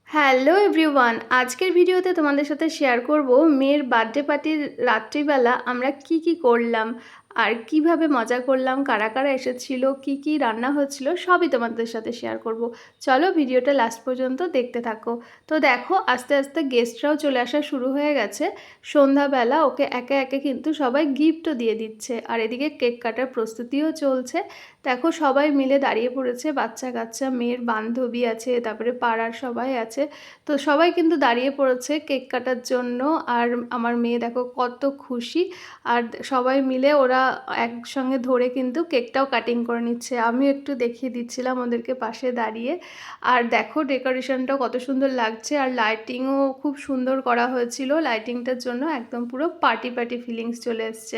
Hello everyone, আজকের ভিডিওতে তোমাদের সাথে শেয়ার করব মেয়ের বার্থডে পার্টির রাত্রিবেলা আমরা কি করলাম আর কিভাবে মজা করলাম, কারা কারা এসেছিল, কি রান্না হচ্ছিল সবই তোমাদের সাথে শেয়ার করব। চলো ভিডিওটা লাস্ট পর্যন্ত দেখতে থাকো। তো দেখো আস্তে আস্তে গেস্টরাও চলে আসা শুরু হয়ে গেছে। সন্ধ্যাবেলা ওকে একে একে কিন্তু সবাই গিফটও দিয়ে দিচ্ছে আর এদিকে কেক কাটার প্রস্তুতিও চলছে। দেখো সবাই মিলে দাঁড়িয়ে পড়েছে, বাচ্চা কাচ্চা, মেয়ের বান্ধবী আছে, তারপরে পাড়ার সবাই আছে। তো সবাই কিন্তু দাঁড়িয়ে পড়েছে কেক কাটার জন্য। আর আমার মেয়ে দেখো কত খুশি। আর সবাই মিলে ওরা একসঙ্গে ধরে কিন্তু কেকটাও কাটিং করে নিচ্ছে। আমিও একটু দেখিয়ে দিচ্ছিলাম ওদেরকে পাশে দাঁড়িয়ে। আর দেখো ডেকোরেশনটাও কত সুন্দর লাগছে আর লাইটিংও খুব সুন্দর করা হয়েছিল। লাইটিংটার জন্য একদম পুরো পার্টি পার্টি ফিলিংস চলে এসছে।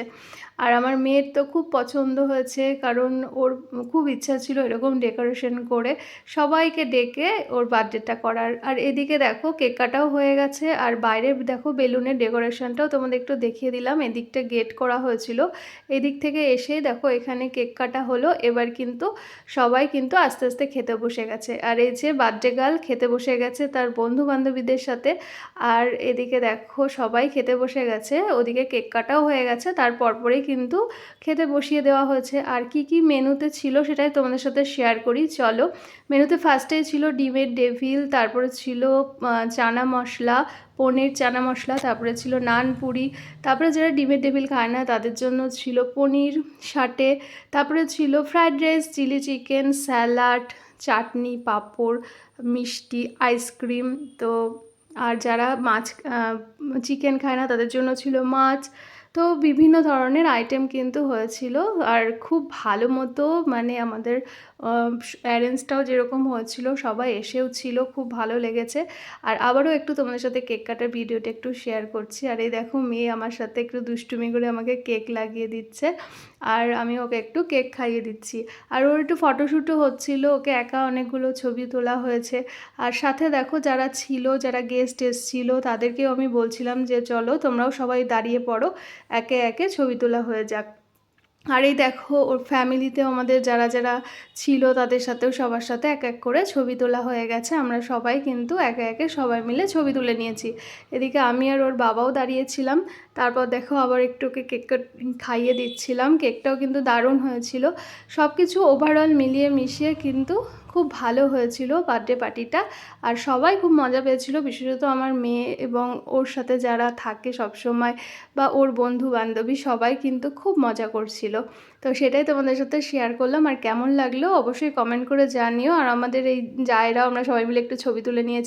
আর আমার মেয়ের তো খুব পছন্দ হয়েছে, কারণ ওর খুব ইচ্ছা ছিল এরকম ডেকোরেশন করে সবাইকে ডেকে ওর বার্থডেটা করার। আর এদিকে দেখো কেক কাটাও হয়ে গেছে আর বাইরে দেখো বেলুনের ডেকোরেশনটাও তোমাদের একটু দেখিয়ে দিলাম। এদিকটা গেট করা হয়েছিল, এদিক থেকে এসে দেখো এখানে কেক কাটা হলো। এবার কিন্তু সবাই কিন্তু আস্তে আস্তে খেতে বসে গেছে। আর এই যে বার্থডে গার্ল খেতে বসে গেছে তার বন্ধু বান্ধবীদের সাথে। আর এদিকে দেখো সবাই খেতে বসে গেছে, ওদিকে কেক কাটাও হয়ে গেছে, তার পরপরেই কিন্তু খেতে বসিয়ে দেওয়া হয়েছে। আর কি মেনুতে ছিল সেটাই তোমাদের সাথে শেয়ার করি চলো। মেনুতে ফার্স্টেই ছিল ডিমের ডেভিল, তারপরে ছিল চানা মশলা, পনির চানা মশলা, তারপরে ছিল নান পুরি, তারপরে যারা ডিমের ডেভিল খায় না তাদের জন্য ছিল পনির সাটে, তারপরে ছিল fried rice, chilli chicken, salad, chutney, papad, মিষ্টি, আইসক্রিম। তো আর যারা মাছ চিকেন খায় না তাদের জন্য ছিল মাছ। তো বিভিন্ন ধরনের আইটেম কিন্তু হয়েছিল। আর খুব ভালো মতো মানে আমাদের অ্যারেঞ্জটাও যেরকম হয়েছিল, সবাই এসেও ছিল, খুব ভালো লেগেছে। আর আবারও একটু তোমাদের সাথে কেক কাটার ভিডিওটা একটু শেয়ার করছি। আর এই দেখো মেয়ে আমার সাথে একটু দুষ্টুমি করে আমাকে কেক লাগিয়ে দিচ্ছে আর আমি ওকে একটু কেক খাইয়ে দিচ্ছি। আর ওর একটু ফটোশ্যুটও হচ্ছিল, ওকে একা অনেকগুলো ছবি তোলা হয়েছে। আর সাথে দেখো যারা ছিল, যারা গেস্ট এসেছিল তাদেরকেও আমি বলছিলাম যে চলো তোমরাও সবাই দাঁড়িয়ে পড়ো, একে একে ছবি তোলা হয়ে যাক। আর এই দেখো ওর ফ্যামিলিতেও আমাদের যারা যারা ছিল তাদের সাথেও সবার সাথে এক এক করে ছবি তোলা হয়ে গেছে। আমরা সবাই কিন্তু একে একে সবাই মিলে ছবি তুলে নিয়েছি। এদিকে আমি আর ওর বাবাও দাঁড়িয়েছিলাম। তারপর দেখো আবার একটু ওকে কেক খাইয়ে দিচ্ছিলাম। কেকটাও কিন্তু দারুণ হয়েছিল। সব কিছু ওভারঅল মিলিয়ে মিশিয়ে কিন্তু খুব ভালো হয়েছিল বার্থডে পার্টিটা। আর সবাই খুব মজা পেয়েছিল, বিশেষত আমার মেয়ে এবং ওর সাথে যারা থাকে সবসময় বা ওর বন্ধু বান্ধবী সবাই কিন্তু খুব মজা করছিল। তো সেটাই তোমাদের সাথে শেয়ার করলাম। আর কেমন লাগলো অবশ্যই কমেন্ট করে জানিও। আর আমাদের এই জায়রাও আমরা সবাই মিলে একটু ছবি তুলে নিয়েছি।